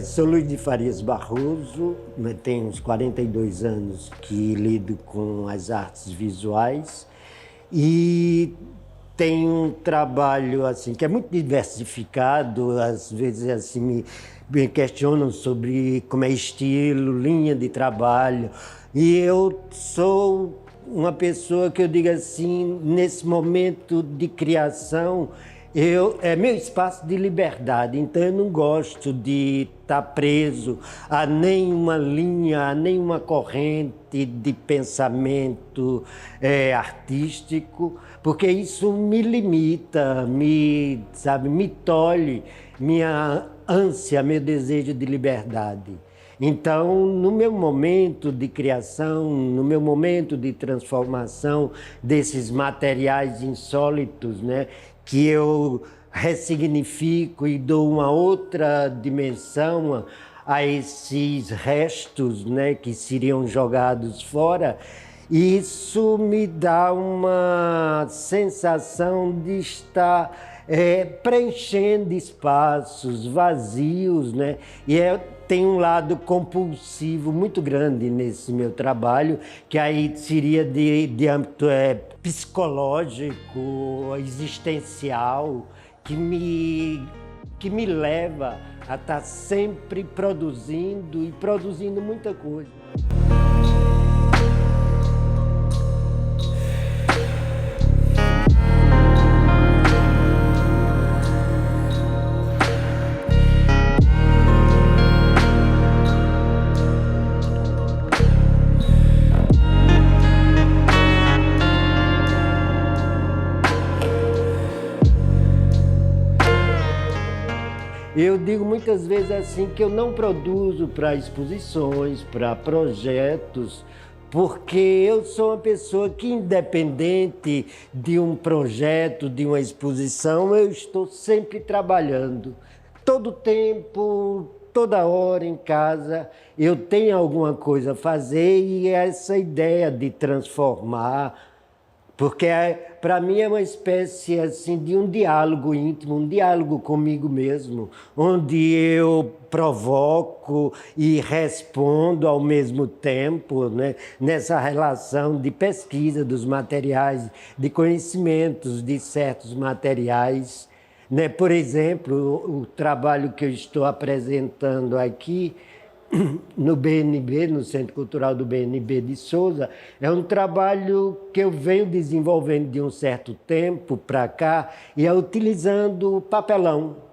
Sou Luiz de Farias Barroso, tenho uns 42 anos que lido com as artes visuais e tenho um trabalho assim que é muito diversificado. Às vezes assim me questionam sobre como é estilo, linha de trabalho, e eu sou uma pessoa que eu digo assim, nesse momento de criação, é meu espaço de liberdade, então eu não gosto de estar preso a nenhuma linha, a nenhuma corrente de pensamento artístico, porque isso me limita, me tolhe minha ânsia, meu desejo de liberdade. Então, no meu momento de criação, no meu momento de transformação desses materiais insólitos, né, que eu ressignifico e dou uma outra dimensão a esses restos, né, que seriam jogados fora, isso me dá uma sensação de estar preenchendo espaços vazios, né? E tem um lado compulsivo muito grande nesse meu trabalho, que aí seria de âmbito psicológico, existencial, que me leva a estar sempre produzindo e produzindo muita coisa. Eu digo muitas vezes assim que eu não produzo para exposições, para projetos, porque eu sou uma pessoa que, independente de um projeto, de uma exposição, eu estou sempre trabalhando. Todo tempo, toda hora em casa, eu tenho alguma coisa a fazer, e essa ideia de transformar, porque para mim é uma espécie assim de um diálogo íntimo, um diálogo comigo mesmo, onde eu provoco e respondo ao mesmo tempo, né, nessa relação de pesquisa dos materiais, de conhecimentos de certos materiais, né? Por exemplo, o trabalho que eu estou apresentando aqui no BNB, no Centro Cultural do BNB de Souza, é um trabalho que eu venho desenvolvendo de um certo tempo para cá, e é utilizando papelão,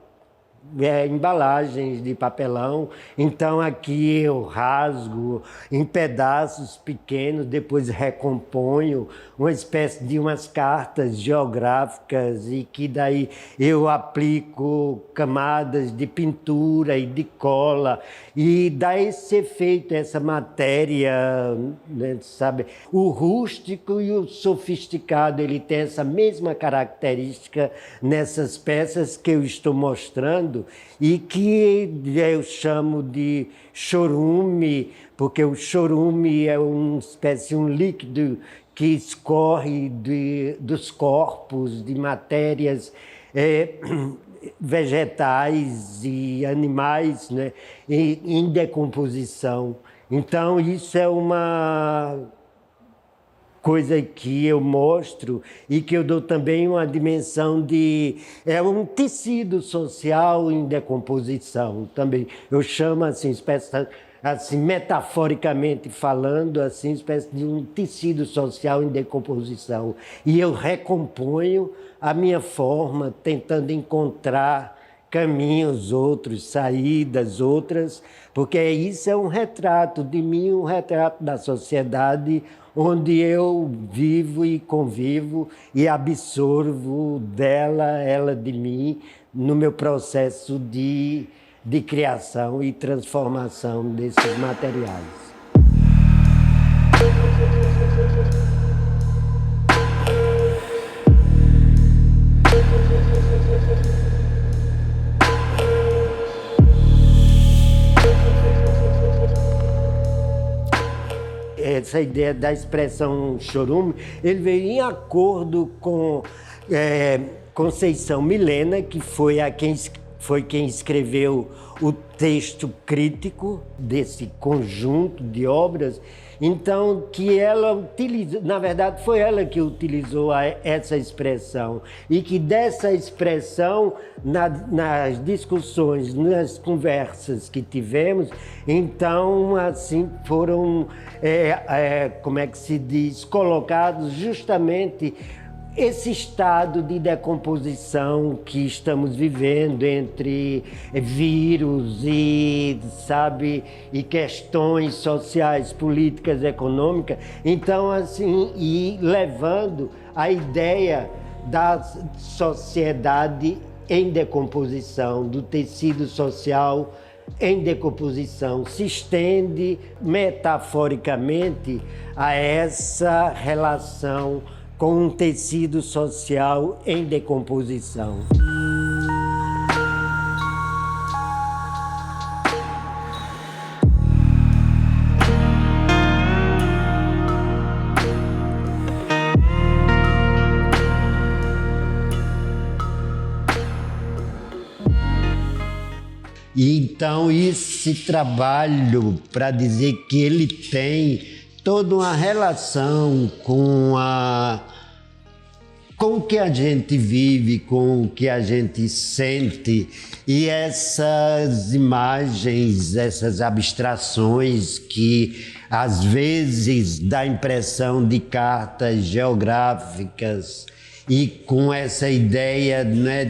embalagens de papelão. Então aqui eu rasgo em pedaços pequenos, depois recomponho uma espécie de umas cartas geográficas, e que daí eu aplico camadas de pintura e de cola, e dá esse efeito, essa matéria, né, sabe? O rústico e o sofisticado, ele tem essa mesma característica nessas peças que eu estou mostrando, e que eu chamo de chorume, porque o chorume é uma espécie, um líquido que escorre dos corpos, de matérias vegetais e animais, né, em decomposição. Então isso é uma coisa que eu mostro e que eu dou também uma dimensão de... É um tecido social em decomposição também. Eu chamo assim, espécie, assim, metaforicamente falando, assim, espécie de um tecido social em decomposição. E eu recomponho a minha forma, tentando encontrar caminhos outros, saídas outras, porque isso é um retrato de mim, um retrato da sociedade onde eu vivo e convivo e absorvo dela, ela de mim, no meu processo de criação e transformação desses materiais. Essa ideia da expressão chorume, ele veio em acordo com Conceição Milena, que foi a quem foi quem escreveu o texto crítico desse conjunto de obras. Então, que ela utilizou, na verdade foi ela que utilizou essa expressão, e que dessa expressão, nas discussões, nas conversas que tivemos, então, assim, foram, como é que se diz, colocados justamente esse estado de decomposição que estamos vivendo entre vírus e, sabe, e questões sociais, políticas, econômicas. Então, assim, e levando a ideia da sociedade em decomposição, do tecido social em decomposição, se estende metaforicamente a essa relação com um tecido social em decomposição. Então, esse trabalho, para dizer que ele tem toda uma relação com o que a gente vive, com o que a gente sente, e essas imagens, essas abstrações que às vezes dá a impressão de cartas geográficas, e com essa ideia, né,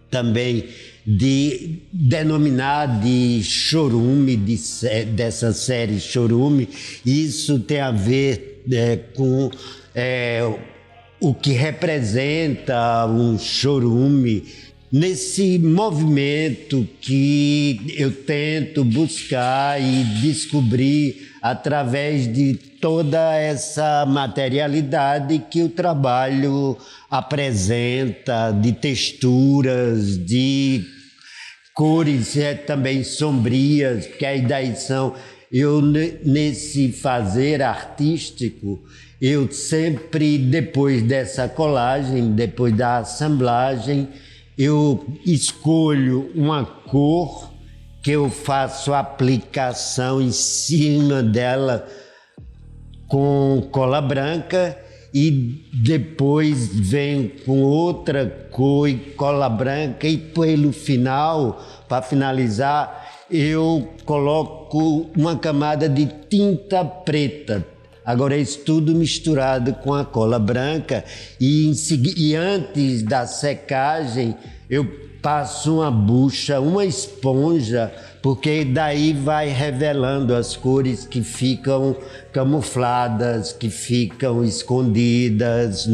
também de denominar de chorume, dessa série Chorume. Isso tem a ver com o que representa um chorume nesse movimento que eu tento buscar e descobrir através de toda essa materialidade que o trabalho apresenta, de texturas, de cores também sombrias, porque aí daí são... Eu, nesse fazer artístico, eu sempre, depois dessa colagem, depois da assemblagem, eu escolho uma cor que eu faço aplicação em cima dela com cola branca, e depois venho com outra cor e cola branca, e pelo final, para finalizar, eu coloco uma camada de tinta preta. Agora, isso tudo misturado com a cola branca, e antes da secagem eu passo uma bucha, uma esponja, porque daí vai revelando as cores que ficam camufladas, que ficam escondidas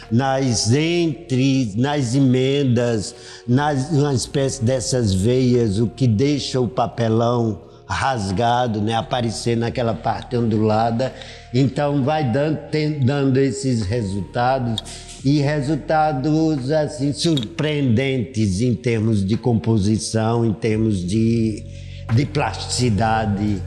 nas emendas, uma espécie dessas veias, o que deixa o papelão rasgado, né, aparecer naquela parte ondulada. Então vai dando esses resultados, e resultados assim surpreendentes em termos de composição, em termos de plasticidade.